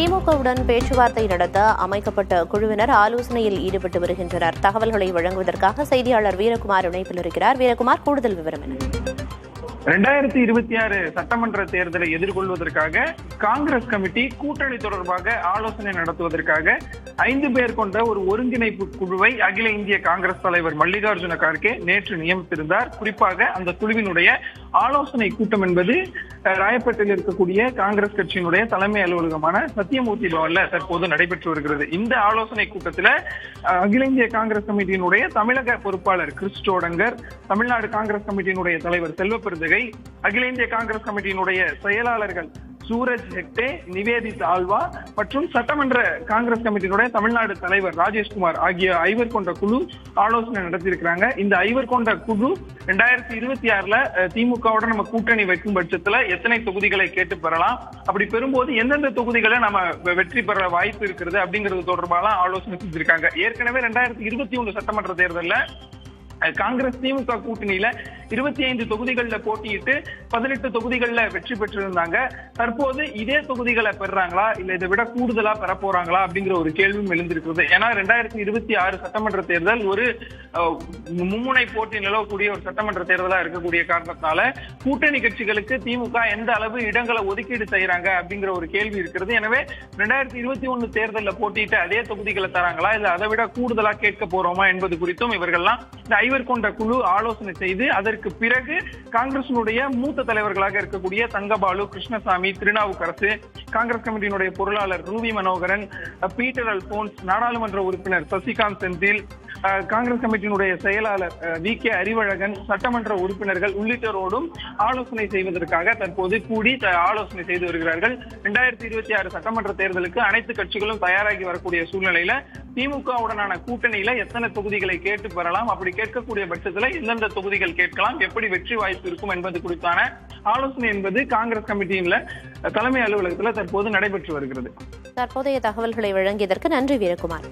திமுகவுடன் பேச்சுவார்த்தை நடத்த அமைக்கப்பட்ட குழுவினர் ஆலோசனையில் ஈடுபட்டு வருகின்றனர். தகவல்களை வழங்குவதற்காக செய்தியாளர் வீரகுமார் இணைப்பில் இருக்கிறார். வீரகுமார், கூடுதல் விவரம் என்ன? 2026 சட்டமன்ற தேர்தலை எதிர்கொள்வதற்காக காங்கிரஸ் கமிட்டி கூட்டணி தொடர்பாக ஆலோசனை நடத்துவதற்காக 5 பேர் கொண்ட ஒரு ஒருங்கிணைப்பு குழுவை அகில இந்திய காங்கிரஸ் தலைவர் மல்லிகார்ஜுன கார்கே நேற்று நியமித்திருந்தார். குறிப்பாக அந்த குழுவினுடைய ஆலோசனை கூட்டம் என்பது ராயப்பேட்டையில் இருக்கக்கூடிய காங்கிரஸ் கட்சியினுடைய தலைமை அலுவலகமான சத்தியமூர்த்தி பவன்ல தற்போது நடைபெற்று வருகிறது. இந்த ஆலோசனை கூட்டத்தில் அகில இந்திய காங்கிரஸ் கமிட்டியினுடைய தமிழக பொறுப்பாளர் கிறிஸ் டோடங்கர், தமிழ்நாடு காங்கிரஸ் கமிட்டியினுடைய தலைவர் செல்வப்பெருந்தகை, அகில இந்திய காங்கிரஸ் கமிட்டியினுடைய செயலாளர்கள் சூரஜ் ஹெக்டே, நிவேதித் ஆல்வா மற்றும் சட்டமன்ற காங்கிரஸ் கமிட்டியினுடைய தமிழ்நாடு தலைவர் ராஜேஷ்குமார் ஆகிய 5 கொண்ட குழு ஆலோசனை நடத்தியிருக்கிறாங்க. இந்த 5 கொண்ட குழு 2026 திமுகவுடன் நம்ம கூட்டணி வைக்கும் பட்சத்துல எத்தனை தொகுதிகளை கேட்டு பெறலாம், அப்படி பெறும்போது எந்தெந்த தொகுதிகளை நம்ம வெற்றி பெற வாய்ப்பு இருக்கிறது அப்படிங்கிறது தொடர்பாக ஆலோசனை செஞ்சிருக்காங்க. ஏற்கனவே 2021 சட்டமன்ற தேர்தலில் காங்கிரஸ் திமுக கூட்டணியில 25 தொகுதிகள்ல போட்டியிட்டு 18 தொகுதிகள்ல வெற்றி பெற்றிருந்தாங்க. தற்போது இதே தொகுதிகளை பெறாங்களா இல்ல இதை விட கூடுதலா பெற போறாங்களா அப்படிங்கிற ஒரு கேள்வியும் எழுந்திருக்கிறது. ஏன்னா 2026 சட்டமன்ற தேர்தல் ஒரு மும்முனை போட்டி நிலவக்கூடிய ஒரு சட்டமன்ற தேர்தலா இருக்கக்கூடிய காரணத்தினால கூட்டணி கட்சிகளுக்கு திமுக எந்த அளவு இடங்களை ஒதுக்கீடு செய்யறாங்க அப்படிங்கிற ஒரு கேள்வி இருக்கிறது. எனவே 2021 தேர்தலில் போட்டியிட்டு அதே தொகுதிகளை தராங்களா இல்ல அதை விட கூடுதலா கேட்க போறோமா என்பது குறித்தும் இவர்கள்லாம் இந்த 5 கொண்ட குழு ஆலோசனை செய்து அதற்கு பிறகு காங்கிரசினுடைய மூத்த தலைவர்களாக இருக்கக்கூடிய தங்கபாலு, கிருஷ்ணசாமி, திருநாவுக்கரசு, காங்கிரஸ் கமிட்டியினுடைய பொருளாளர் ரூவி மனோகரன், பீட்டர் அல்போன்ஸ், நாடாளுமன்ற உறுப்பினர் சசிகாந்த் செந்தில், காங்கிரஸ் கமிட்டியினுடைய செயலாளர் வி.கே. அறிவழகன், சட்டமன்ற உறுப்பினர்கள் உள்ளிட்டோரோடும் ஆலோசனை செய்வதற்காக தற்போது கூடி ஆலோசனை செய்து வருகிறார்கள். 2026 சட்டமன்ற தேர்தலுக்கு அனைத்து கட்சிகளும் தயாராகி வரக்கூடிய சூழ்நிலையில திமுகவுடனான கூட்டணியில எத்தனை தொகுதிகளை கேட்டு பெறலாம், அப்படி கேட்கக்கூடிய பட்சத்துல எந்தெந்த தொகுதிகள் கேட்கலாம், எப்படி வெற்றி வாய்ப்பு இருக்கும் என்பது குறித்தான ஆலோசனை என்பது காங்கிரஸ் கமிட்டியில தலைமை அலுவலகத்துல தற்போது நடைபெற்று வருகிறது. தற்போதைய தகவல்களை வழங்கியதற்கு நன்றி வீரகுமார்.